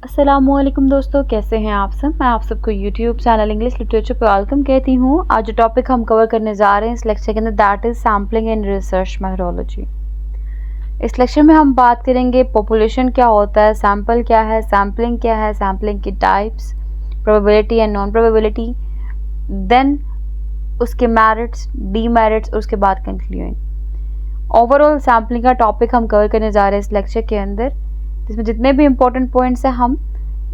अस्सलामुअलैकुम दोस्तों, कैसे हैं आप सब। मैं आप सबको यूट्यूब चैनल इंग्लिश लिटरेचर पर वेलकम कहती हूँ। आज जो टॉपिक हम कवर करने जा रहे हैं इस लेक्चर के अंदर, that is sampling and research methodology. इस लेक्चर में हम बात करेंगे पॉपुलेशन क्या होता है, सैम्पल क्या है, सैम्पलिंग क्या है, सैम्पलिंग की types, probability and non probability, then उसके मेरिट्स, डीमेरिट्स और उसके बाद कंक्लूजन। ओवरऑल सैम्पलिंग का टॉपिक हम कवर करने जा रहे हैं इस लेक्चर के अंदर, जिसमें जितने भी इम्पोर्टेंट पॉइंट्स हैं हम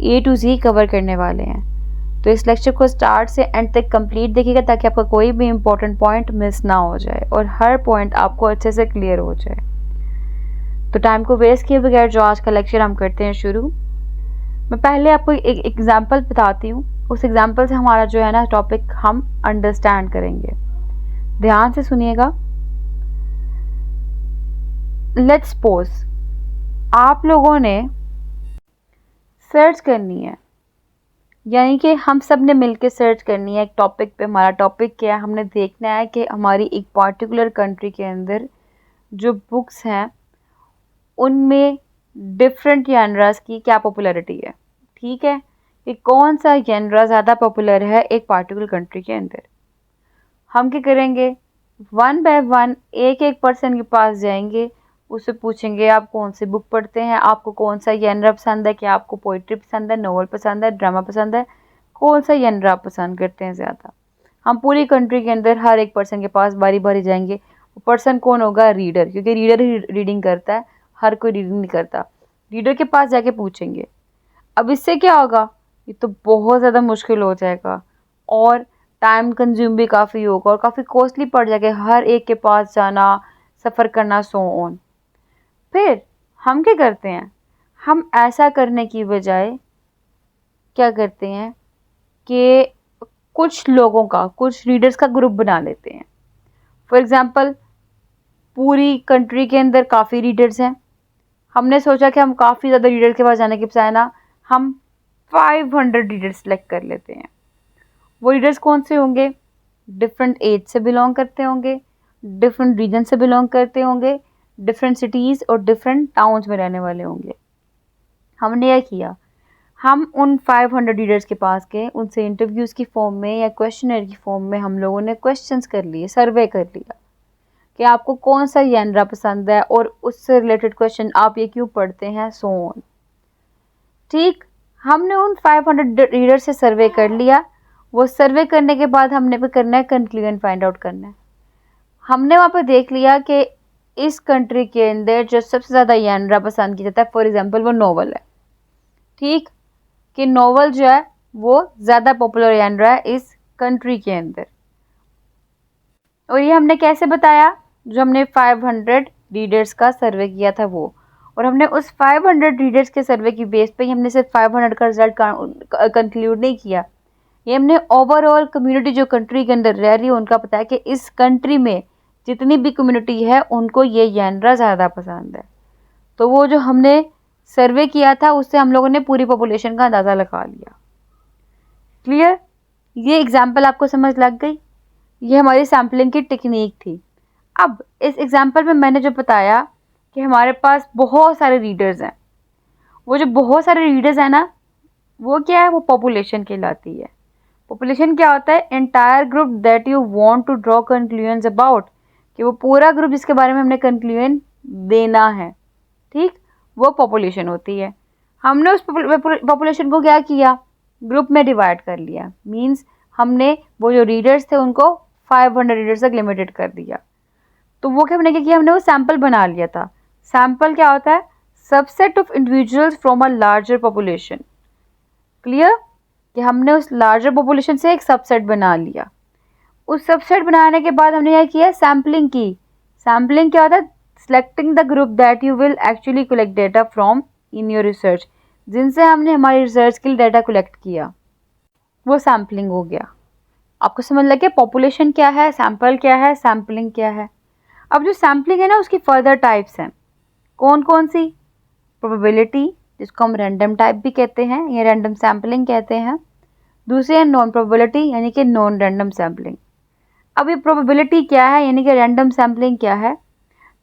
A to Z कवर करने वाले हैं। तो इस लेक्चर को स्टार्ट से एंड तक कंप्लीट देखिएगा ताकि आपका कोई भी इम्पोर्टेंट पॉइंट मिस ना हो जाए और हर पॉइंट आपको अच्छे से क्लियर हो जाए। तो टाइम को वेस्ट किए बगैर जो आज का लेक्चर हम करते हैं शुरू। मैं पहले आपको एक एग्जांपल बताती हूँ, उस एग्जांपल से हमारा जो है ना टॉपिक हम अंडरस्टैंड करेंगे। ध्यान से सुनिएगा। लेट्स सपोज आप लोगों ने सर्च करनी है, यानी कि हम सब ने मिलकर सर्च करनी है एक टॉपिक पे। हमारा टॉपिक क्या है, हमने देखना है कि हमारी एक पर्टिकुलर कंट्री के अंदर जो बुक्स हैं उनमें डिफरेंट जेनरास की क्या पॉपुलैरिटी है। ठीक है, कि कौन सा जेनरा ज़्यादा पॉपुलर है एक पर्टिकुलर कंट्री के अंदर। हम क्या करेंगे, वन बाय वन एक एक पर्सन के पास जाएंगे, उससे पूछेंगे आप कौन सी बुक पढ़ते हैं, आपको कौन सा जेनरा पसंद है, क्या आपको पोइट्री पसंद है, नोवेल पसंद है, ड्रामा पसंद है, कौन सा जेनरा आप पसंद करते हैं ज़्यादा। हम पूरी कंट्री के अंदर हर एक पर्सन के पास बारी बारी जाएंगे। वो पर्सन कौन होगा, रीडर, क्योंकि रीडर ही रीडिंग करता है, हर कोई रीडिंग नहीं करता। रीडर के पास जाके पूछेंगे। अब इससे क्या होगा, ये तो बहुत ज़्यादा मुश्किल हो जाएगा और टाइम कंज्यूम भी काफ़ी होगा और काफ़ी कॉस्टली पड़ जाएगा हर एक के पास जाना, सफ़र करना, सो ऑन। फिर हम क्या करते हैं, हम ऐसा करने की बजाय क्या करते हैं कि कुछ लोगों का, कुछ रीडर्स का ग्रुप बना लेते हैं। फॉर एग्ज़ाम्पल पूरी कंट्री के अंदर काफ़ी रीडर्स हैं, हमने सोचा कि हम काफ़ी ज़्यादा रीडर्स के पास जाने के बजाय ना हम 500 रीडर्स सेलेक्ट कर लेते हैं। वो रीडर्स कौन से होंगे, डिफरेंट एज से बिलोंग करते होंगे, डिफरेंट रीजन से बिलोंग करते होंगे, डिफरेंट सिटीज़ और डिफरेंट टाउन्स में रहने वाले होंगे। हमने यह किया, हम उन 500 रीडर्स के पास गए, उनसे इंटरव्यूज़ की फॉर्म में या क्वेश्चनर की फॉर्म में हम लोगों ने क्वेश्चंस कर लिए, सर्वे कर लिया कि आपको कौन सा जेनरा पसंद है और उससे रिलेटेड क्वेश्चन आप ये क्यों पढ़ते हैं, सो ऑन। ठीक, हमने उन 500 रीडर से सर्वे कर लिया। वो सर्वे करने के बाद हमने पे करना है कंक्लूजन फाइंड आउट करना है। हमने वहाँ पे देख लिया कि इस कंट्री के अंदर जो सबसे ज़्यादा जेनरा पसंद किया जाता है, फॉर एग्जांपल वो नोवेल है। ठीक, कि नोवेल जो है वो ज़्यादा पॉपुलर जेनरा है इस कंट्री के अंदर। और ये हमने कैसे बताया, जो हमने 500 रीडर्स का सर्वे किया था वो, और हमने उस 500 रीडर्स के सर्वे की बेस पे ही हमने सिर्फ 500 का रिजल्ट कंक्लूड नहीं किया, ये हमने ओवरऑल कम्युनिटी जो कंट्री के अंदर रह रही है उनका पता है कि इस कंट्री में जितनी भी कम्युनिटी है उनको ये जेनरा ज़्यादा पसंद है। तो वो जो हमने सर्वे किया था उससे हम लोगों ने पूरी पॉपुलेशन का अंदाज़ा लगा लिया। क्लियर, ये एग्जाम्पल आपको समझ लग गई। ये हमारी सैम्पलिंग की टेक्निक थी। अब इस एग्जाम्पल में मैंने जो बताया कि हमारे पास बहुत सारे रीडर्स हैं, वो जो बहुत सारे रीडर्स हैं ना, वो क्या है, वो पॉपुलेशन कहलाती है। पॉपुलेशन क्या होता है, entire group that you want to draw conclusions about, कि वो पूरा ग्रुप जिसके बारे में हमने कंक्लूजन देना है। ठीक, वो पॉपुलेशन होती है। हमने उस पॉपुलेशन को क्या किया, ग्रुप में डिवाइड कर लिया। मींस हमने वो जो रीडर्स थे उनको 500 रीडर्स तक लिमिटेड कर दिया। तो वो क्या हमने क्या किया, हमने वो सैम्पल बना लिया था। सैम्पल क्या होता है, subset of individuals from a larger population. Clear, कि हमने उस लार्जर पॉपुलेशन से एक सबसेट बना लिया। उस सबसेट बनाने के बाद हमने क्या किया, सैम्पलिंग की। सैम्पलिंग क्या होता है, selecting the group that you will actually collect data from in your research, जिनसे हमने हमारी रिसर्च के लिए डाटा कलेक्ट किया, वो सैम्पलिंग हो गया। आपको समझ लगे पॉपुलेशन क्या है, सैम्पल क्या है, सैम्पलिंग क्या है। अब जो सैम्पलिंग है ना उसकी फर्दर टाइप्स हैं। कौन कौन सी, प्रोबेबिलिटी, जिसको हम रैंडम टाइप भी कहते हैं या रैंडम सैम्पलिंग कहते हैं। दूसरी है नॉन प्रोबेबिलिटी, यानी कि नॉन रैंडम सैम्पलिंग। अब ये प्रोबेबिलिटी क्या है, यानी कि रैंडम सैम्पलिंग क्या है।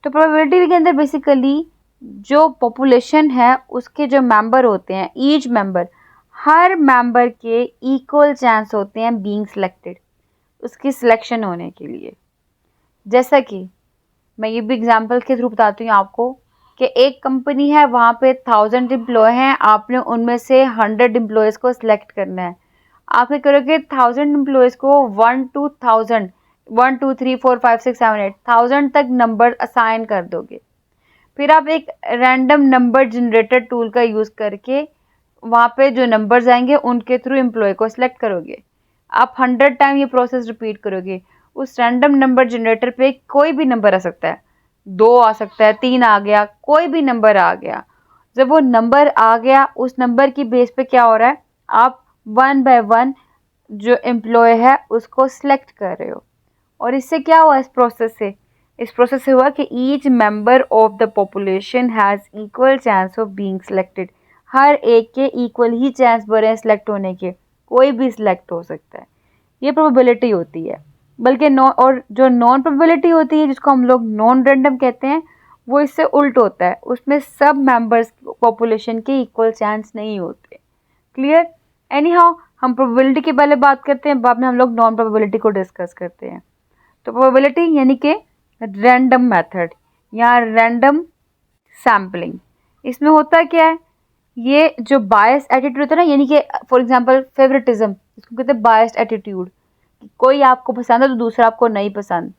तो प्रोबेबिलिटी के अंदर बेसिकली जो पॉपुलेशन है उसके जो मेंबर होते हैं, ईच मेंबर, हर मेंबर के इक्वल चांस होते हैं बीइंग सिलेक्टेड, उसकी सिलेक्शन होने के लिए। जैसा कि मैं ये भी एग्जांपल के थ्रू बताती हूँ आपको कि एक कंपनी है, वहाँ पे 1000 एम्प्लॉय हैं, आपने उनमें से 100 एम्प्लॉयज़ को सिलेक्ट करना है। आप क्या करोगे, 1000 एम्प्लॉयज़ को 1 to 1000, 1 2 3 4 5 6 7 8 1000 तक नंबर असाइन कर दोगे। फिर आप एक रैंडम नंबर जनरेटर टूल का यूज़ करके वहाँ पे जो नंबर्स आएंगे उनके थ्रू एम्प्लॉय को सिलेक्ट करोगे। आप 100 टाइम ये प्रोसेस रिपीट करोगे। उस रैंडम नंबर जनरेटर पे कोई भी नंबर आ सकता है, 2 आ सकता है, 3 आ गया, कोई भी नंबर आ गया। जब वो नंबर आ गया, उस नंबर की बेस पे क्या हो रहा है, आप 1 बाय 1 जो एम्प्लॉय है उसको सिलेक्ट कर रहे हो। और इससे क्या हुआ, इस प्रोसेस से हुआ कि each member of the population has equal chance of being selected. हर एक के इक्वल ही चांस बने हैं सिलेक्ट होने के, कोई भी सिलेक्ट हो सकता है। ये प्रोबेबिलिटी होती है। बल्कि और जो नॉन प्रोबेबिलिटी होती है, जिसको हम लोग नॉन रैंडम कहते हैं, वो इससे उल्ट होता है। उसमें सब मेंबर्स पॉपुलेशन के इक्वल चांस नहीं होते। क्लियर? एनी हाउ, हम प्रोबेबिलिटी की पहले बात करते हैं, बाद में हम लोग नॉन प्रोबेबिलिटी को डिस्कस करते हैं। तो प्रोबेबिलिटी यानी कि रैंडम मेथड या रैंडम सैम्पलिंग। इसमें होता क्या है, ये जो बायस एटीट्यूड होता है ना, यानी कि फॉर एग्जांपल फेवरेटिज्म, इसको कहते हैं बायस्ड एटीट्यूड। कोई आपको पसंद है तो दूसरा आपको नहीं पसंद।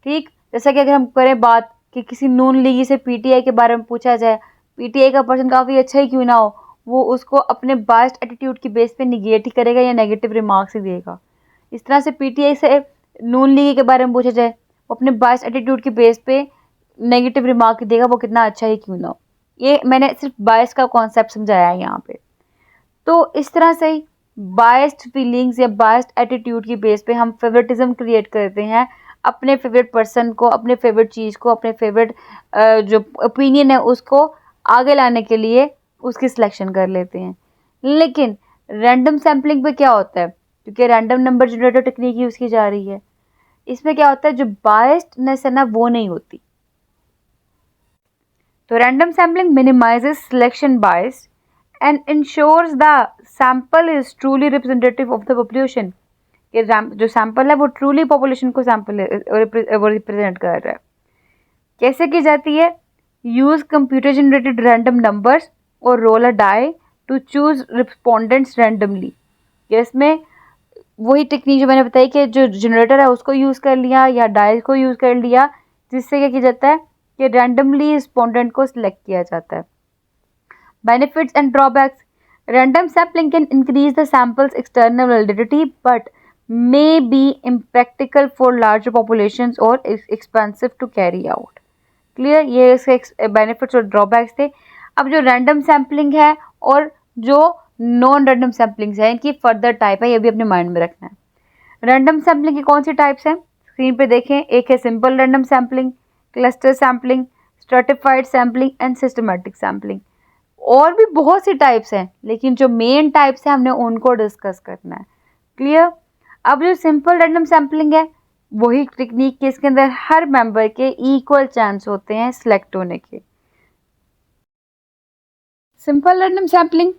ठीक, जैसा कि अगर हम करें बात कि किसी नून लीगी से पीटीआई के बारे में पूछा जाए, पीटीआई का पर्सन काफ़ी अच्छा ही क्यों ना हो, वो उसको अपने बायस्ड एटीट्यूड की बेस पे निगेट ही करेगा या नेगेटिव रिमार्क्स ही देगा। इस तरह से पीटीआई से नून लीगी के बारे में पूछा जाए, वो अपने बायस्ड एटीट्यूड की बेस पे नेगेटिव रिमार्क देगा, वो कितना अच्छा ही क्यों ना हो। ये मैंने सिर्फ बायस का कॉन्सेप्ट समझाया है यहाँ पे। तो इस तरह से ही बायस्ड फीलिंग्स या बायस्ड एटीट्यूड की बेस पे हम फेवरेटिज्म क्रिएट करते हैं, अपने फेवरेट पर्सन को, अपने फेवरेट चीज़ को, अपने फेवरेट जो ओपिनियन है उसको आगे लाने के लिए उसकी सिलेक्शन कर लेते हैं। लेकिन रैंडम सैम्पलिंग पे क्या होता है, क्योंकि random number generator technique use की जा रही है, इसमें क्या होता है, जो बायस्डनेस है ना वो नहीं होती। तो random sampling minimises selection bias and ensures the sample is truly representative of the population। कि जो सैंपल है वो ट्रूली पॉपुलेशन को सैंपल वो रिप्रेजेंट कर रहा है। कैसे की जाती है, use computer generated random numbers और roll a die to choose respondents randomly. इसमें वही टेक्निक जो मैंने बताई कि जो जनरेटर है उसको यूज़ कर लिया या डाई को यूज़ कर लिया, जिससे क्या किया जाता है कि रैंडमली रिस्पोंडेंट को सिलेक्ट किया जाता है। Benefits and drawbacks. Random sampling can increase the sample's external validity but may be impractical for larger populations or expensive to carry out। Clear? ये इसके benefits और drawbacks थे। अब जो random sampling है और जो नॉन रैंडम सैम्पलिंग्स है, इनकी फर्दर टाइप है, ये भी अपने माइंड में रखना है। रैंडम सैम्पलिंग की कौन सी टाइप्स हैं, स्क्रीन पे देखें। एक है simple random sampling, cluster sampling, stratified sampling and systematic sampling. और भी बहुत सी टाइप्स हैं, लेकिन जो मेन टाइप्स हैं हमने उनको डिस्कस करना है। क्लियर? अब जो सिंपल रैंडम सैम्पलिंग है, वही टेक्निक के इसके अंदर हर मेंबर के इक्वल चांस होते हैं सिलेक्ट होने के। सिंपल रैंडम सैम्पलिंग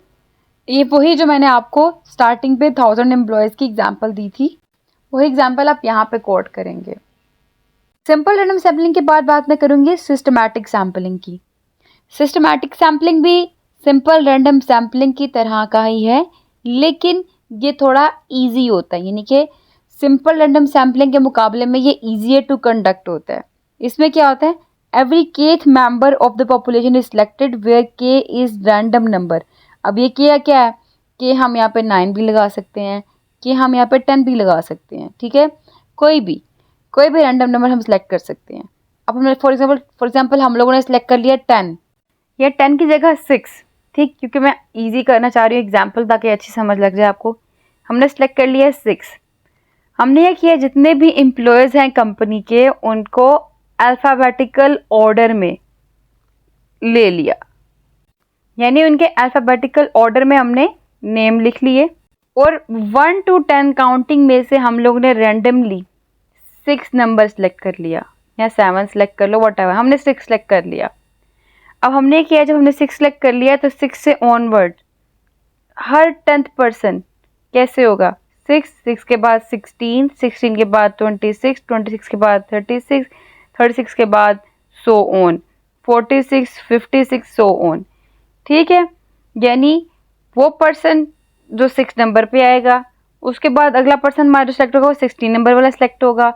ये वही जो मैंने आपको स्टार्टिंग पे 1000 एम्प्लॉयज़ की एग्जांपल दी थी, वही एग्जांपल आप यहाँ पे कोट करेंगे। सिंपल रैंडम सैम्पलिंग के बाद बात मैं करूँगी सिस्टमैटिक सैम्पलिंग की। सिस्टमैटिक सैम्पलिंग भी सिंपल रैंडम सैम्पलिंग की तरह का ही है, लेकिन ये थोड़ा इजी होता है, यानी कि सिंपल रैंडम सैम्पलिंग के मुकाबले में ये ईजियर टू कंडक्ट होता है। इसमें क्या होता है, every kth member of the population is selected where k is random number. अब ये क्या है कि हम यहाँ पे 9 भी लगा सकते हैं, कि हम यहाँ पे 10 भी लगा सकते हैं। ठीक है, कोई भी रैंडम नंबर हम सिलेक्ट कर सकते हैं। अब हमने फॉर एग्जाम्पल हम लोगों ने सिलेक्ट कर लिया 10 या 10 की जगह 6। ठीक, क्योंकि मैं इजी करना चाह रही हूँ एग्जाम्पल, ताकि अच्छी समझ लग जाए आपको। हमने सेलेक्ट कर लिया 6। हमने ये किया, जितने भी एम्प्लॉयज़ हैं कंपनी के उनको अल्फ़ाबेटिकल ऑर्डर में ले लिया, यानी उनके अल्फ़ाबेटिकल ऑर्डर में हमने नेम लिख लिए। और 1 to 10 काउंटिंग में से हम लोग ने रैंडमली 6 नंबर सेलेक्ट कर लिया, या 7 सेलेक्ट कर लो, व्हाटएवर, हमने 6 सेलेक्ट कर लिया। अब हमने किया, जब हमने 6 सेलेक्ट कर लिया तो 6 से ऑनवर्ड हर 10th पर्सन कैसे होगा, 6 के बाद 16, 16 के बाद 26, 26 के बाद 36, 36 के बाद सो ऑन, 46, 56 सो ऑन। ठीक है, यानी वो पर्सन जो 6 नंबर पे आएगा, उसके बाद अगला पर्सन हमारा जो सेलेक्ट होगा वो 16 नंबर वाला सेलेक्ट होगा,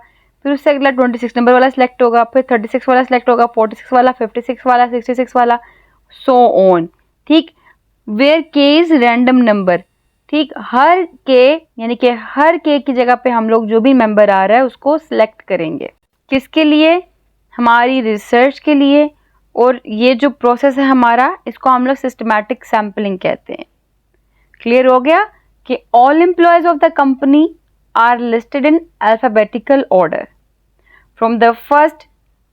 फिर उससे अगला 26 नंबर वाला सेलेक्ट होगा, फिर 36 वाला सेलेक्ट होगा, 46 वाला, 56 वाला, 66 वाला, सो ऑन। ठीक, where k is random number. ठीक, हर के यानी कि हर के की जगह पे हम लोग जो भी मेंबर आ रहा है उसको सिलेक्ट करेंगे। किसके लिए, हमारी रिसर्च के लिए। और ये जो प्रोसेस है हमारा, इसको हम लोग सिस्टमैटिक सैम्पलिंग कहते हैं। क्लियर हो गया कि all employees of the company are listed in alphabetical order from the first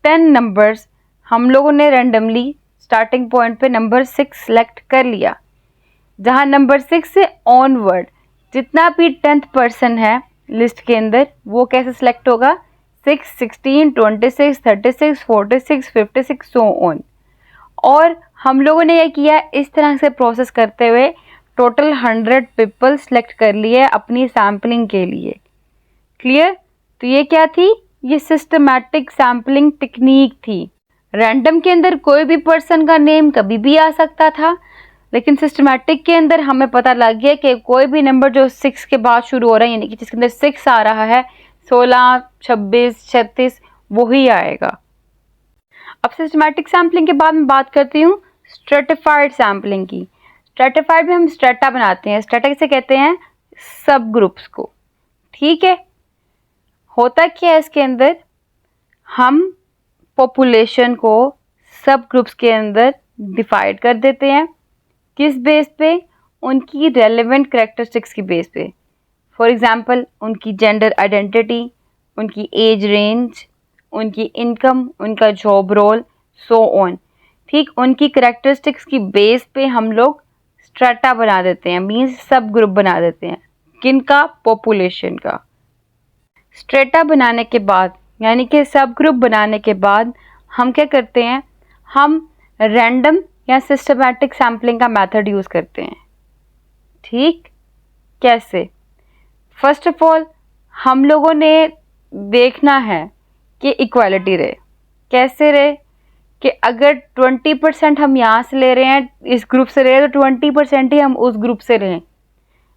10 numbers. हम लोगों ने रैंडमली स्टार्टिंग पॉइंट पे नंबर 6 सेलेक्ट कर लिया, जहां नंबर 6 से ऑनवर्ड जितना भी 10th पर्सन है लिस्ट के अंदर वो कैसे सिलेक्ट होगा, 6, 16, 26, 36, 46, 56 सो ऑन। और हम लोगों ने यह किया, इस तरह से प्रोसेस करते हुए टोटल 100 पीपल सेलेक्ट कर लिए अपनी सैम्पलिंग के लिए। क्लियर, तो ये क्या थी, ये सिस्टमैटिक सैम्पलिंग टेक्निक थी। रैंडम के अंदर कोई भी पर्सन का नेम कभी भी आ सकता था, लेकिन सिस्टमैटिक के अंदर हमें पता लग गया कि कोई भी नंबर जो 6 के बाद शुरू हो रहा है, यानी कि जिसके अंदर 6 आ रहा है, 16, 26, 36 वही आएगा। अब सिस्टमैटिक सैम्पलिंग के बाद मैं बात करती हूँ स्ट्रेटिफाइड सैम्पलिंग की। स्ट्रेटिफाइड में हम स्ट्रेटा बनाते हैं। स्ट्रेटा किसे कहते हैं, सब ग्रुप्स को। ठीक है, होता क्या है इसके अंदर, हम पॉपुलेशन को सब ग्रुप्स के अंदर डिवाइड कर देते हैं। किस बेस पे, उनकी रेलेवेंट कैरेक्टरिस्टिक्स की बेस पे। फॉर एग्जांपल उनकी जेंडर आइडेंटिटी, उनकी एज रेंज, उनकी इनकम, उनका जॉब रोल, सो ऑन। ठीक, उनकी कैरेक्टरिस्टिक्स की बेस पे हम लोग स्ट्रेटा बना देते हैं, मींस सब ग्रुप बना देते हैं। किनका, पॉपुलेशन का। स्ट्रेटा बनाने के बाद यानी कि सब ग्रुप बनाने के बाद हम क्या करते हैं, हम रैंडम या सिस्टमैटिक सैम्पलिंग का मेथड यूज़ करते हैं। ठीक, कैसे, फर्स्ट ऑफ ऑल हम लोगों ने देखना है कि इक्वालिटी रहे। कैसे रहे, कि अगर 20% हम यहाँ से ले रहे हैं, इस ग्रुप से रहे, तो 20% ही हम उस ग्रुप से रहें।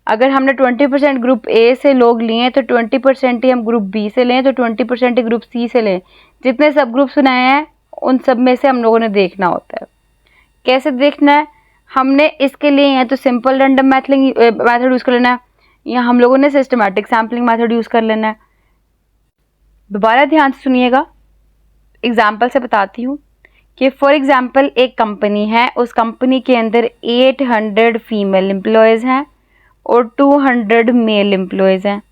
अगर हमने 20% ग्रुप ए से लोग लिए तो 20% ही हम ग्रुप बी से लें, तो 20% ही ग्रुप सी से लें। जितने सब ग्रुप्स बनाए हैं उन सब में से हम लोगों ने देखना होता है। कैसे देखना है, हमने इसके लिए या तो सिंपल रैंडम मेथड यूज़ कर लेना है, या हम लोगों ने सिस्टमैटिक सैम्पलिंग मेथड यूज़ कर लेना है। दोबारा ध्यान से सुनिएगा, एग्जाम्पल से बताती हूँ कि फॉर एग्जाम्पल एक कंपनी है, उस कंपनी के अंदर 800 फीमेल एम्प्लॉयज़ हैं और 200 मेल एम्प्लॉयज़ हैं।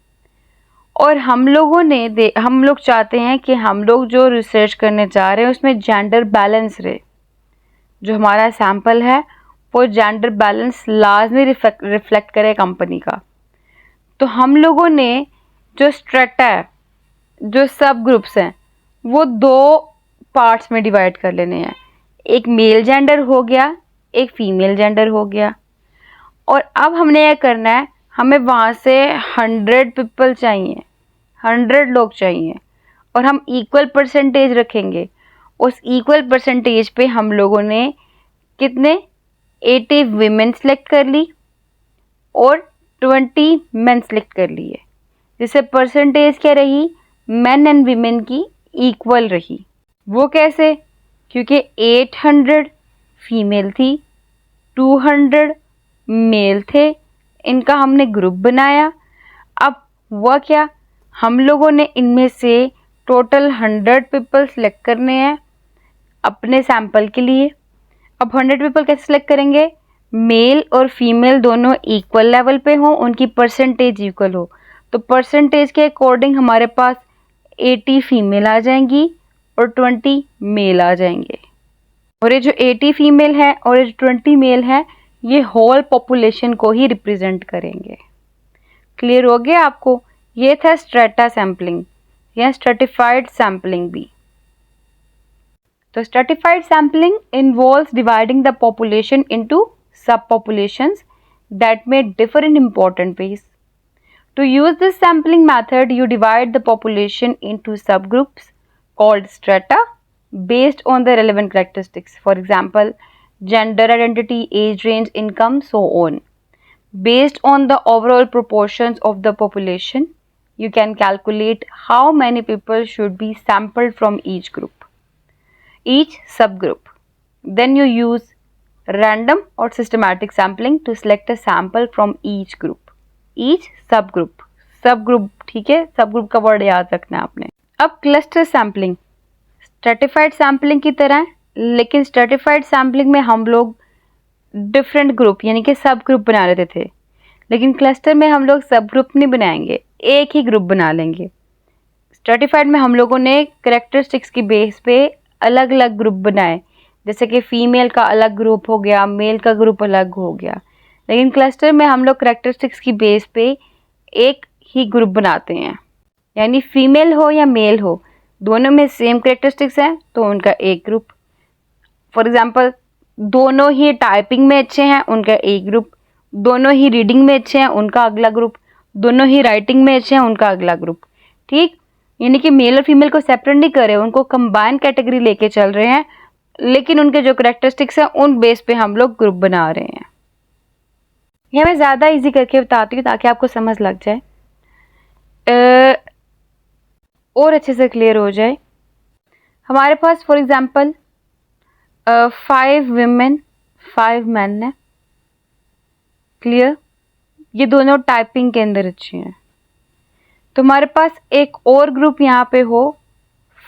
और हम लोग चाहते हैं कि हम लोग जो रिसर्च करने जा रहे हैं उसमें जेंडर बैलेंस रहे। जो हमारा सैम्पल है वो जेंडर बैलेंस लाजमी रिफ्लेक्ट करे कंपनी का। तो हम लोगों ने जो स्ट्रेटा है, जो सब ग्रुप्स हैं, वो 2 पार्ट्स में डिवाइड कर लेने हैं। एक मेल जेंडर हो गया, एक फीमेल जेंडर हो गया। और अब हमने यह करना है, हमें वहाँ से 100 पीपल चाहिए, 100 लोग चाहिए, और हम इक्वल परसेंटेज रखेंगे। उस इक्वल परसेंटेज पे हम लोगों ने कितने 80 वीमेन सेलेक्ट कर ली और 20 मेन सेलेक्ट कर लिए, जिससे परसेंटेज क्या रही, मेन एंड वीमेन की इक्वल रही। वो कैसे, क्योंकि 800 फीमेल थी, 200 मेल थे, इनका हमने ग्रुप बनाया। अब हुआ क्या, हम लोगों ने इनमें से टोटल 100 पीपल सेलेक्ट करने हैं अपने सैंपल के लिए। अब 100 पीपल कैसे सेलेक्ट करेंगे, मेल और फीमेल दोनों इक्वल लेवल पे हों, उनकी परसेंटेज इक्वल हो। तो परसेंटेज के अकॉर्डिंग हमारे पास 80 फीमेल आ जाएंगी और 20 मेल आ जाएंगे। और ये जो 80 फीमेल है और ये जो 20 मेल है, ये होल पॉपुलेशन को ही रिप्रेजेंट करेंगे। क्लियर हो गया आपको, ये था स्ट्रेटा सैम्पलिंग या स्ट्रेटिफाइड सैम्पलिंग भी। तो stratified sampling involves dividing the population into सब populations that may differ in important ways. To use this sampling method, you divide the population into subgroups called strata based on the relevant characteristics. For example, gender identity, age range, income, so on. Based on the overall proportions of the population, you can calculate how many people should be sampled from each subgroup. Then you use random or systematic sampling to select a sample from each subgroup, ठीक है, subgroup का word याद रखना है आपने। अब cluster sampling stratified sampling की तरह है, लेकिन स्ट्रेटिफाइड सैम्पलिंग में हम लोग डिफरेंट ग्रुप यानी कि सब ग्रुप बना लेते थे, लेकिन क्लस्टर में हम लोग सब ग्रुप नहीं बनाएंगे, एक ही ग्रुप बना लेंगे। स्ट्रेटिफाइड में हम लोगों ने कैरेक्टरिस्टिक्स की बेस पे अलग अलग ग्रुप बनाए, जैसे कि फीमेल का अलग ग्रुप हो गया, मेल का ग्रुप अलग हो गया, लेकिन क्लस्टर में हम लोग कैरेक्टरिस्टिक्स की बेस पे एक ही ग्रुप बनाते हैं, यानी फीमेल हो या मेल हो, दोनों में सेम कैरेक्टरिस्टिक्स हैं तो उनका एक ग्रुप। फॉर एग्जांपल, दोनों ही टाइपिंग में अच्छे हैं, उनका एक ग्रुप, दोनों ही रीडिंग में अच्छे हैं, उनका अगला ग्रुप, दोनों ही राइटिंग में अच्छे हैं, उनका अगला ग्रुप। ठीक, यानी कि मेल और फीमेल को सेपरेट नहीं कर रहे, उनको कंबाइन कैटेगरी लेके चल रहे हैं, लेकिन उनके जो कैरेक्टरिस्टिक्स हैं उन बेस पे हम लोग ग्रुप बना रहे हैं। यह मैं ज़्यादा इजी करके बताती हूँ ताकि आपको समझ लग जाए और अच्छे से क्लियर हो जाए। हमारे पास फॉर एग्जांपल 5 विमेन 5 मैन है, क्लियर, ये दोनों टाइपिंग के अंदर अच्छे हैं। तो हमारे पास एक और ग्रुप यहाँ पे हो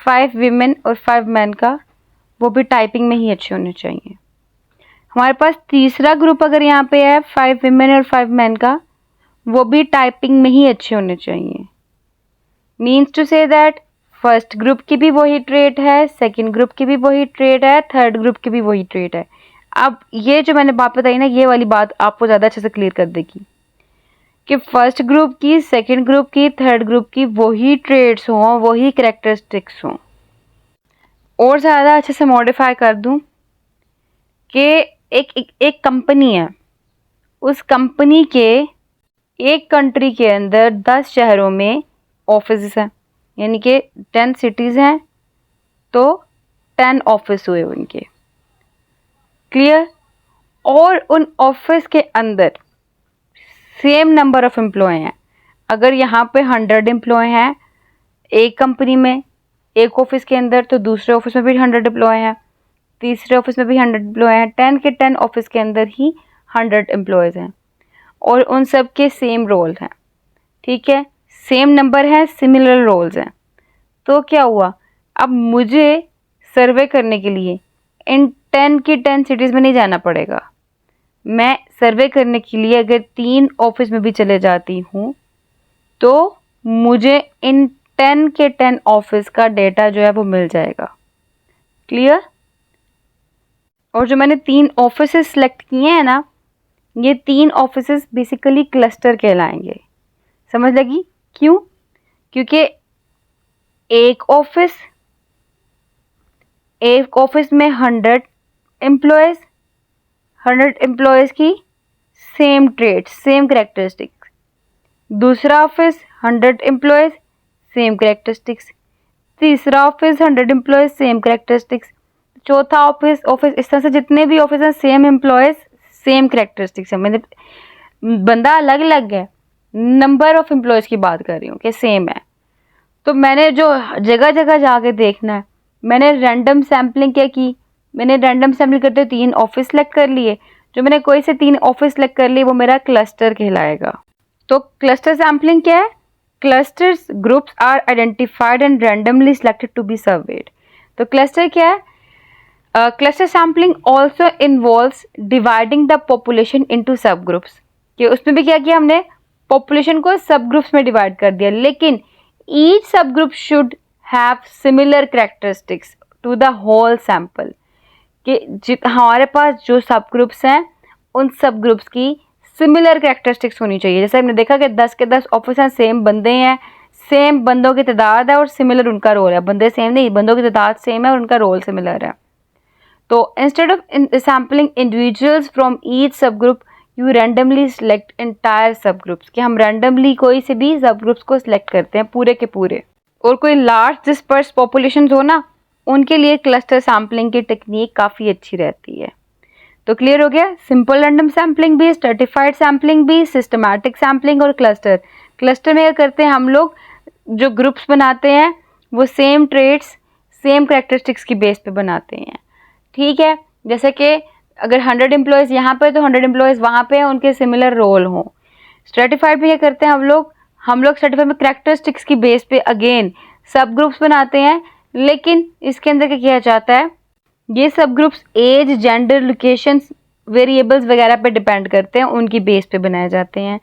5 विमेन और 5 मैन का, वो भी टाइपिंग में ही अच्छे होने चाहिए। हमारे पास तीसरा ग्रुप अगर यहाँ पे है 5 विमेन और 5 मैन का, वो भी टाइपिंग में ही अच्छे होने चाहिए। Means to say that first group की भी वही ट्रेट है, सेकंड ग्रुप की भी वही ट्रेट है, थर्ड ग्रुप की भी वही ट्रेट है। अब ये जो मैंने बात बताई ना, ये वाली बात आपको ज़्यादा अच्छे से क्लियर कर देगी कि फर्स्ट ग्रुप की, सेकंड ग्रुप की, थर्ड ग्रुप की वही ट्रेट्स हों, वही कैरेक्टरिस्टिक्स हों। और ज़्यादा अच्छे से मॉडिफाई कर दूं कि एक कंपनी है, उस कंपनी के एक कंट्री के अंदर 10 शहरों में ऑफिस हैं, यानी कि 10 सिटीज़ हैं तो 10 ऑफिस हुए उनके, क्लियर। और उन ऑफिस के अंदर सेम नंबर ऑफ एम्प्लॉय हैं। अगर यहाँ पे 100 एम्प्लॉय हैं एक कंपनी में, एक ऑफिस के अंदर, तो दूसरे ऑफिस में भी 100 एम्प्लॉय हैं, तीसरे ऑफिस में भी 100 एम्प्लॉय हैं, 10 के 10 ऑफिस के अंदर ही 100 एम्प्लॉयज़ हैं और उन सब के सेम रोल हैं, ठीक है, सेम नंबर है, सिमिलर रोल्स हैं। तो क्या हुआ, अब मुझे सर्वे करने के लिए इन 10 की 10 सिटीज़ में नहीं जाना पड़ेगा। मैं सर्वे करने के लिए अगर 3 ऑफिस में भी चले जाती हूँ तो मुझे इन 10 के 10 ऑफिस का डेटा जो है वो मिल जाएगा, क्लियर। और जो मैंने 3 ऑफिसेस सेलेक्ट किए हैं ना, ये 3 ऑफिसेस बेसिकली क्लस्टर कहलाएंगे। समझ लगी क्यों? क्योंकि एक ऑफिस में 100 एम्प्लॉयज़, 100 एम्प्लॉयज़ की सेम ट्रेड, सेम कैरेक्टरिस्टिक्स। दूसरा ऑफिस 100 एम्प्लॉयज़, सेम कैरेक्टरिस्टिक्स। तीसरा ऑफिस 100 एम्प्लॉयज़, सेम कैरेक्टरिस्टिक्स। चौथा ऑफिस, इस तरह से जितने भी ऑफिस हैं सेम एम्प्लॉयज़, सेम कैरेक्टरिस्टिक्स है। मैंने बंदा अलग अलग है, नंबर ऑफ एम्प्लॉयज़ की बात कर रही हूँ कि सेम है। तो मैंने जो जगह जगह जाके देखना है, मैंने रैंडम सैम्पलिंग क्या की, मैंने रैंडम सैम्पलिंग करते हुए 3 ऑफिस सेलेक्ट कर लिए। जो मैंने कोई से 3 ऑफिस सेलेक्ट कर लिए वो मेरा क्लस्टर कहलाएगा। तो क्लस्टर सैम्पलिंग क्या है? Clusters groups are identified and randomly selected to be surveyed. तो क्लस्टर क्या है? Cluster sampling also involves dividing the population into sub groups. कि उसमें भी क्या किया हमने, पॉपुलेशन को सब ग्रुप्स में डिवाइड कर दिया, लेकिन each sub group should have similar characteristics to the whole sample. कि हमारे पास जो सब ग्रुप्स हैं उन सब ग्रुप्स की सिमिलर कैरेक्टरिस्टिक्स होनी चाहिए। जैसे हमने देखा कि 10 के 10 ऑफिस हैं, सेम बंदे हैं, सेम बंदों की तादाद है और सिमिलर उनका रोल है। बंदे सेम नहीं, बंदों की तादाद सेम है और उनका रोल सिमिलर है। तो instead of sampling individuals from each sub group you randomly select entire sub groups, कि हम रैंडमली कोई से भी सब ग्रुप्स को सिलेक्ट करते हैं पूरे के पूरे। और कोई लार्ज डिस्पर्स पॉपुलेशन हो ना, उनके लिए क्लस्टर सैम्पलिंग की टेक्निक काफ़ी अच्छी रहती है। तो क्लियर हो गया, सिंपल रैंडम सैम्पलिंग भी, स्ट्रेटिफाइड सैम्पलिंग भी, सिस्टमैटिक सैम्पलिंग और क्लस्टर। क्लस्टर में क्या करते हैं हम लोग, जो ग्रुप्स बनाते हैं वो सेम ट्रेट्स सेम कैरेक्टरिस्टिक्स की बेस पे बनाते हैं। ठीक है, जैसे कि अगर 100 एम्प्लॉयज़ यहाँ पे तो 100 एम्प्लॉयज़ वहाँ पे उनके सिमिलर रोल हों। स्ट्रेटिफाइड में क्या करते हैं हम लोग स्ट्रेटिफाइड में कैरेक्टरिस्टिक्स की बेस पे अगेन सब ग्रुप्स बनाते हैं, लेकिन इसके अंदर क्या किया जाता है, ये सब groups age, gender, locations, variables वगैरह पे डिपेंड करते हैं, उनकी बेस पे बनाए जाते हैं।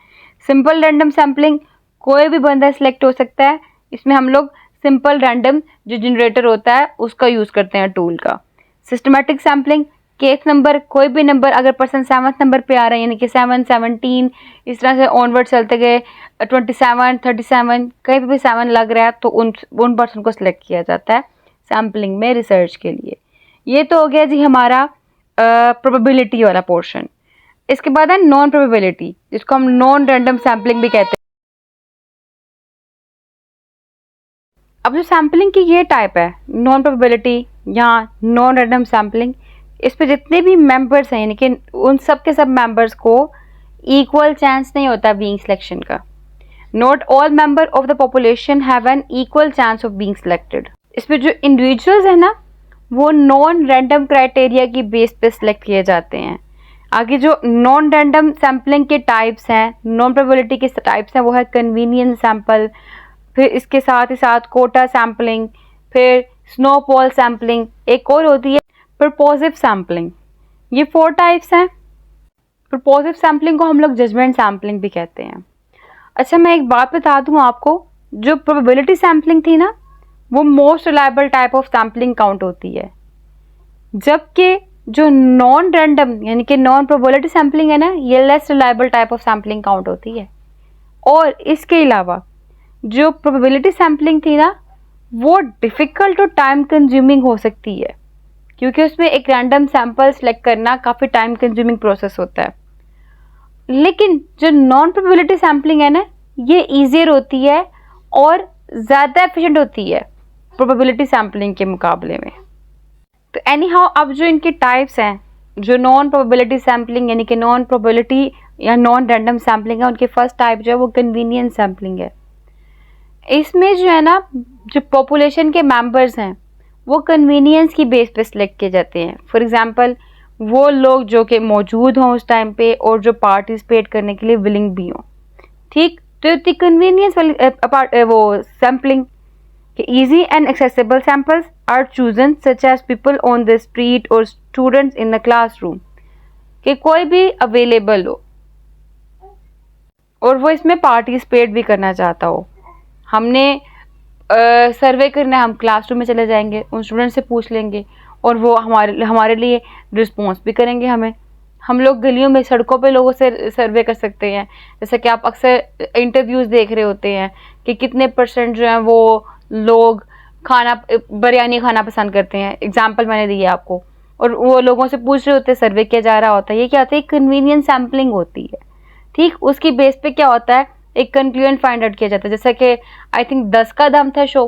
सिंपल रैंडम सैम्पलिंग, कोई भी बंदा सिलेक्ट हो सकता है, इसमें हम लोग सिंपल रैंडम जो जनरेटर होता है उसका यूज़ करते हैं टूल का। सिस्टमैटिक सैम्पलिंग, केस नंबर, कोई भी नंबर अगर पर्सन 7th नंबर पे आ रहा है, यानी कि 7, 17 इस तरह से ऑनवर्ड चलते गए, 27, 37 कहीं पे भी 7 लग रहा है तो उन पर्सन को सिलेक्ट किया जाता है सैम्पलिंग में रिसर्च के लिए। ये तो हो गया जी हमारा प्रोबेबिलिटी वाला पोर्शन। इसके बाद है नॉन प्रोबेबिलिटी, जिसको हम नॉन रैंडम सैम्पलिंग भी कहते हैं। अब जो सैम्पलिंग की ये टाइप है, नॉन प्रोबेबिलिटी या नॉन रैंडम सैम्पलिंग, इस पे जितने भी मेंबर्स हैं, यानी कि उन सब के सब मेंबर्स को इक्वल चांस नहीं होता बीइंग सिलेक्शन का। Not all member of the population have an equal chance of being selected. इसमें जो इंडिविजुअल्स है ना, वो नॉन रैंडम क्राइटेरिया की बेस पे सिलेक्ट किए जाते हैं। आगे जो नॉन रैंडम सैम्पलिंग के टाइप्स हैं, नॉन प्रोबेबिलिटी के टाइप्स हैं, वो है कन्वीनियंस सैंपल, फिर इसके साथ ही साथ कोटा सैम्पलिंग, फिर स्नोफॉल सैम्पलिंग, एक और होती है प्रपोजिव सैम्पलिंग। ये 4 टाइप्स हैं। प्रपोजिव सैम्पलिंग को हम लोग जजमेंट सैम्पलिंग भी कहते हैं। अच्छा, मैं एक बात बता दूं आपको, जो प्रोबेबिलिटी सैम्पलिंग थी ना, वो most reliable type of sampling count होती है, जबकि जो नॉन रैंडम यानी कि नॉन प्रोबेबिलिटी सैम्पलिंग है ना, ये less reliable type of sampling count होती है। और इसके अलावा जो प्रोबेबिलिटी सैम्पलिंग थी ना, वो डिफ़िकल्ट और टाइम कंज्यूमिंग हो सकती है, क्योंकि उसमें एक रैंडम सैंपल सेलेक्ट करना काफ़ी टाइम कंज्यूमिंग प्रोसेस होता है। लेकिन जो नॉन प्रोबेबिलिटी सैम्पलिंग है ना, ये ईजियर होती है और ज़्यादा एफिशिएंट होती है प्रोबेबिलिटी सैम्पलिंग के मुकाबले में। तो एनी हाउ, अब जो इनके टाइप्स हैं, जो नॉन प्रोबेबिलिटी सैम्पलिंग यानी कि नॉन प्रोबेबिलिटी या नॉन रैंडम सैम्पलिंग है, उनके फर्स्ट टाइप जो है वो कन्वीनियंस सैम्पलिंग है। इसमें जो है ना, जो पॉपुलेशन के मेंबर्स हैं वो कन्वीनियंस की बेस पे सिलेक्ट किए जाते हैं। फॉर एग्जांपल, वो लोग जो कि मौजूद हों उस टाइम पे और जो पार्टिसिपेट करने के लिए विलिंग भी हों। ठीक, तो इतनी कन्वीनियंस वाली वो सैम्पलिंग कि easy and accessible samples are chosen such as people on the street or students in the classroom, कि कोई भी अवेलेबल हो और वो इसमें पार्टिसिपेट भी करना चाहता हो। हमने सर्वे करना है, हम क्लासरूम में चले जाएंगे, उन स्टूडेंट से पूछ लेंगे और वो हमारे लिए रिस्पॉन्स भी करेंगे हमें। हम लोग गलियों में, सड़कों पे लोगों से सर्वे कर सकते हैं, जैसे कि आप अक्सर इंटरव्यूज़ देख रहे होते हैं कि कितने % जो हैं वो लोग बिरयानी खाना पसंद करते हैं। एग्जाम्पल मैंने दी है आपको, और वो लोगों से पूछ रहे होते हैं, सर्वे किया जा रहा होता है। ये क्या होता है, कन्वीनियंस सैम्पलिंग होती है। ठीक, उसकी बेस पे क्या होता है, एक कंक्लूजन फाइंड आउट किया जाता है। जैसे कि आई थिंक 10 का दाम था शो,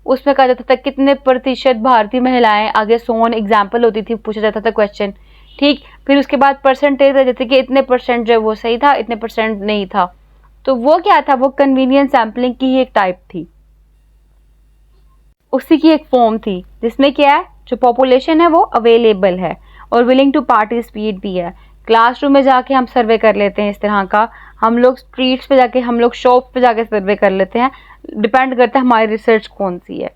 उसमें कहा जाता था कितने % भारतीय महिलाएं आगे सोन एग्जाम्पल होती थी, पूछा जाता था क्वेश्चन। ठीक, फिर उसके बाद परसेंटेज आ जाती कि इतने % जो है वो सही था, इतने % नहीं था। तो वो क्या था, वो कन्वीनियंस सैम्पलिंग की ही एक टाइप थी, उसी की एक फॉर्म थी, जिसमें क्या है, जो पॉपुलेशन है वो अवेलेबल है और विलिंग टू पार्टिसिपेट भी है। क्लासरूम में जाके हम सर्वे कर लेते हैं इस तरह का, हम लोग स्ट्रीट्स पे जाके, हम लोग शॉप पे जाके सर्वे कर लेते हैं, डिपेंड करता है हमारी रिसर्च कौन सी है।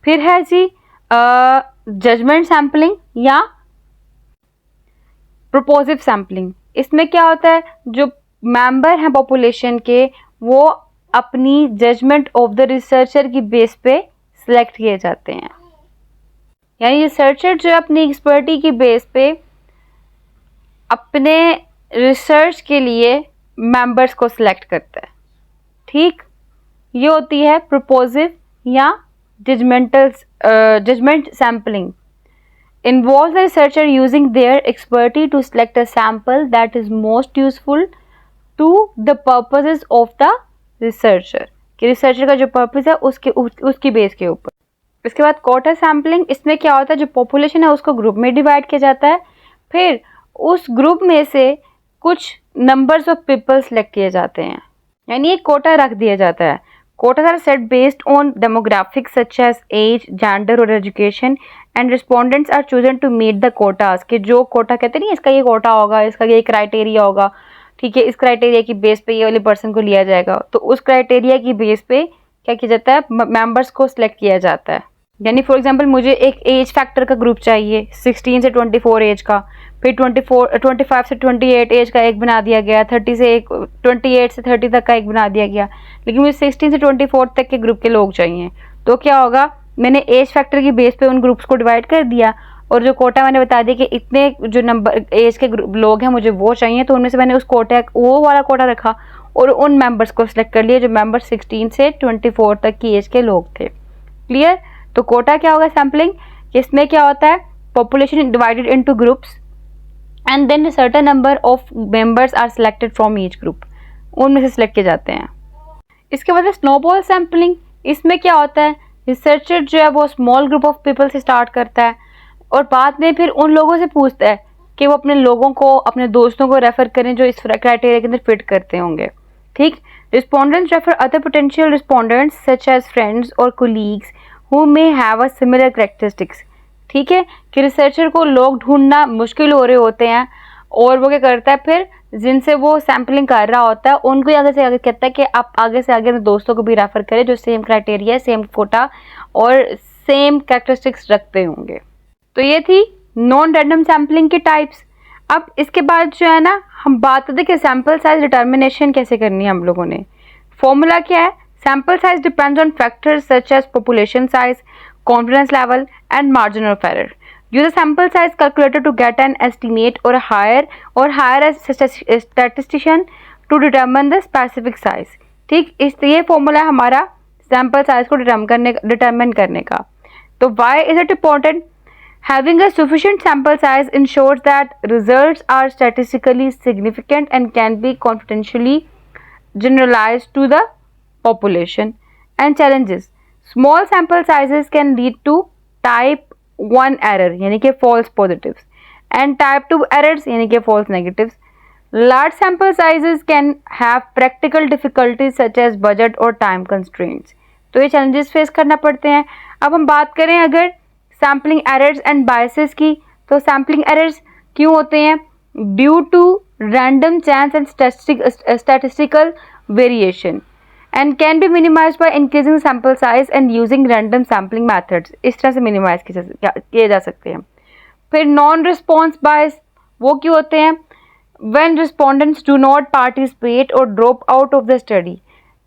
फिर है जी जजमेंट सैम्पलिंग या प्रोपोजिव सैम्पलिंग। इसमें क्या होता है, जो मेंबर हैं पॉपुलेशन के, वो अपनी जजमेंट ऑफ द रिसर्चर की बेस पे सिलेक्ट किए जाते हैं। यानी रिसर्चर जो अपनी एक्सपर्टी की बेस पे अपने रिसर्च के लिए मेंबर्स को सिलेक्ट करता है। ठीक, ये होती है प्रोपोजिव या judgement sampling. involves the researcher using their expertise to select a sample that is most useful to the purposes of the researcher, कि रिसर्चर का जो पर्पस है उसकी बेस के ऊपर। इसके बाद कोटा सैम्पलिंग, इसमें क्या होता है, जो पॉपुलेशन है उसको ग्रुप में डिवाइड किया जाता है, फिर उस ग्रुप में से कुछ नंबर्स ऑफ पीपल सेलेक्ट किए जाते हैं, यानी एक कोटा रख दिया जाता है। Quotas are set based on demographics such as age, gender or education, and respondents are chosen to meet the quotas। कि जो कोटा कहते नहीं इसका ये कोटा होगा, इसका ये क्राइटेरिया होगा, ठीक है, इस क्राइटेरिया की बेस पे ये वाले पर्सन को लिया जाएगा, तो उस क्राइटेरिया की बेस पे क्या किया जाता है, मेंबर्स को सिलेक्ट किया जाता है। यानी फॉर एग्जांपल मुझे एक एज फैक्टर का ग्रुप चाहिए 16 से 24 एज का, फिर 25 से 28 एज का एक बना दिया गया, 28 से 30 तक का एक बना दिया गया, लेकिन मुझे 16 से 24 तक के ग्रुप के लोग चाहिए। तो क्या होगा, मैंने एज फैक्टर की बेस पे उन ग्रुप्स को डिवाइड कर दिया, और जो कोटा मैंने बता दिया कि इतने जो नंबर एज के लोग हैं मुझे वो चाहिए, तो उनमें से मैंने उस वो वाला कोटा रखा और उन मेंबर्स को सिलेक्ट कर लिया जो मेंबर 16 से 24 तक की एज के लोग थे। क्लियर? तो कोटा क्या होगा, सैम्पलिंग, इसमें क्या होता है, population divided into groups and then certain number of members are selected from each group, उनमें से सिलेक्ट किए जाते हैं। इसके बाद स्नोबॉल सैम्पलिंग, इसमें क्या होता है, रिसर्चर जो है वो स्मॉल ग्रुप ऑफ पीपल से स्टार्ट करता है और बाद में फिर उन लोगों से पूछता है कि वो अपने लोगों को, अपने दोस्तों को रेफर करें जो इस क्राइटेरिया के अंदर फिट करते होंगे। ठीक, respondents refer other potential respondents such as friends और colleagues who may have a similar characteristics. ठीक है, कि रिसर्चर को लोग ढूंढना मुश्किल हो रहे होते हैं और वो क्या करता है, फिर जिनसे वो सैम्पलिंग कर रहा होता है उनको आगे से आगे कहता है कि आप आगे से आगे अपने दोस्तों को भी रेफर करें जो सेम क्राइटेरिया, सेम कोटा और सेम कैरेक्टरिस्टिक्स रखते होंगे। तो ये थी नॉन रैंडम सैम्पलिंग के टाइप्स। अब इसके बाद जो है ना, हम बात करते हैं कि सैम्पल साइज डिटर्मिनेशन कैसे करनी है हम लोगों ने। फॉर्मूला क्या है, sample size depends on factors such as population size, confidence level and margin of error. Use a sample size calculator to get an estimate or hire a statistician to determine the specific size. ठीक, इस ये formula है हमारा sample size को determine करने का। तो why is it important? Having a sufficient sample size ensures that results are statistically significant and can be confidentially generalized to the population. And challenges: small sample sizes can lead to type 1 error यानी कि false positives and type 2 errors यानी कि false negatives. Large sample sizes can have practical difficulties such as budget or time constraints. तो ये challenges face करना पड़ते हैं। अब हम बात करें अगर sampling errors and biases की, तो sampling errors क्यों होते हैं? Due to random chance and statistical variation and can be minimized by increasing sample size and using random sampling methods. इस तरह से minimize किए जा सकते हैं। फिर non response bias वो क्यों होते हैं? When respondents do not participate or drop out of the study,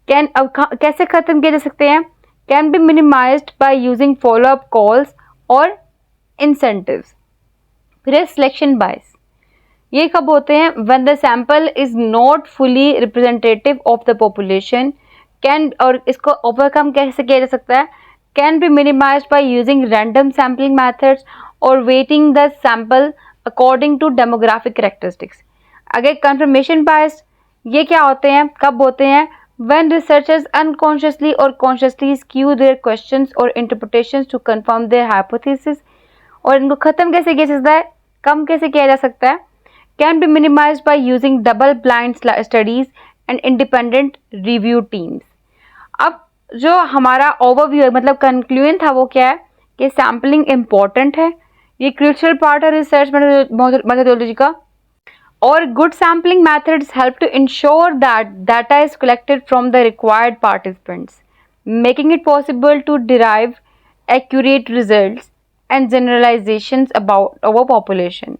कैसे खत्म किए जा सकते हैं? Can be minimized by using follow up calls और incentives. फिर selection bias, ये कब होते हैं? When the sample is not fully representative of the population, और इसको ओवरकम कैसे किया जा सकता है? Can be minimized by using random sampling methods or weighting the sample according to demographic characteristics. अगर confirmation bias, ये क्या होते हैं, कब होते हैं? When researchers unconsciously or consciously skew their questions or interpretations to confirm their hypothesis. और इनको खत्म कैसे किया जा सकता है, कम कैसे किया जा सकता है? Can be minimized by using double blind studies and independent review teams. अब जो हमारा ओवरव्यू है, मतलब कंक्लूजन था, वो क्या है कि सैम्पलिंग इम्पॉर्टेंट है, ये क्रूशियल पार्ट है रिसर्च मेथोडोलॉजी का, और good sampling methods help to ensure that data is collected from the required participants, making it possible to derive accurate results and generalisations about our population.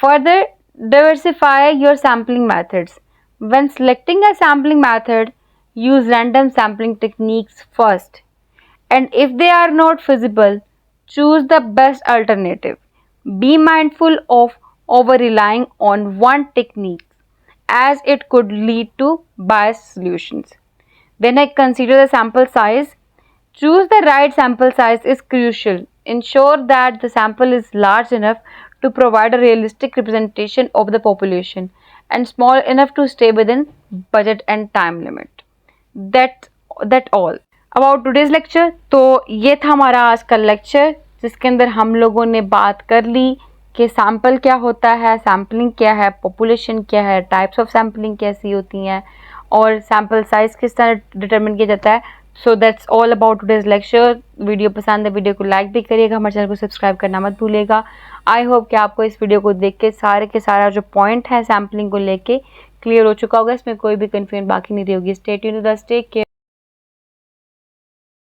Further diversify your sampling methods. When selecting a sampling method, use random sampling techniques first, and if they are not feasible, choose the best alternative. Be mindful of over-relying on one technique as it could lead to biased solutions. When I consider the sample size, choose the right sample size is crucial ensure that the sample is large enough to provide a realistic representation of the population and small enough to stay within budget and time limit. That all about today's lecture. तो ये था हमारा आज का lecture, जिसके अंदर हम लोगों ने बात कर ली कि सैम्पल क्या होता है, सैम्पलिंग क्या है, पॉपुलेशन क्या है, टाइप्स ऑफ सैम्पलिंग कैसी होती हैं और सैम्पल साइज किस तरह डिटरमिन किया जाता है. So that's all about today's lecture. Video पसंद है, वीडियो को लाइक भी करिएगा, हमारे चैनल को सब्सक्राइब करना मत भूलिएगा. आई होप कि आपको इस वीडियो को देख के सारा जो पॉइंट है सैम्पलिंग को लेके क्लियर हो चुका होगा, इसमें कोई भी कन्फ्यूजन बाकी नहीं रही होगी. Stay tuned, stay care.